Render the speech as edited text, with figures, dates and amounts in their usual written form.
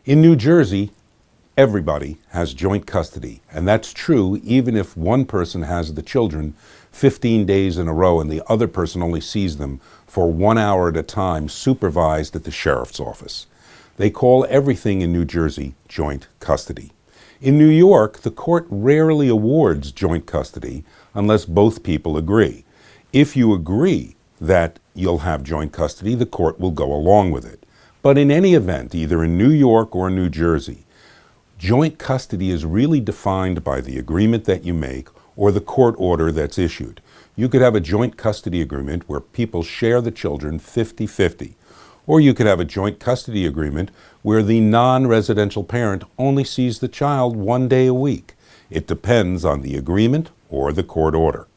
In New Jersey, everybody has joint custody, and that's true even if one person has the children 15 days in a row and the other person only sees them for 1 hour at a time, supervised at the sheriff's office. They call everything in New Jersey joint custody. In New York, the court rarely awards joint custody unless both people agree. If you agree that you'll have joint custody, the court will go along with it. But in any event, either in New York or New Jersey, joint custody is really defined by the agreement that you make or the court order that's issued. You could have a joint custody agreement where people share the children 50-50. Or you could have a joint custody agreement where the non-residential parent only sees the child 1 day a week. It depends on the agreement or the court order.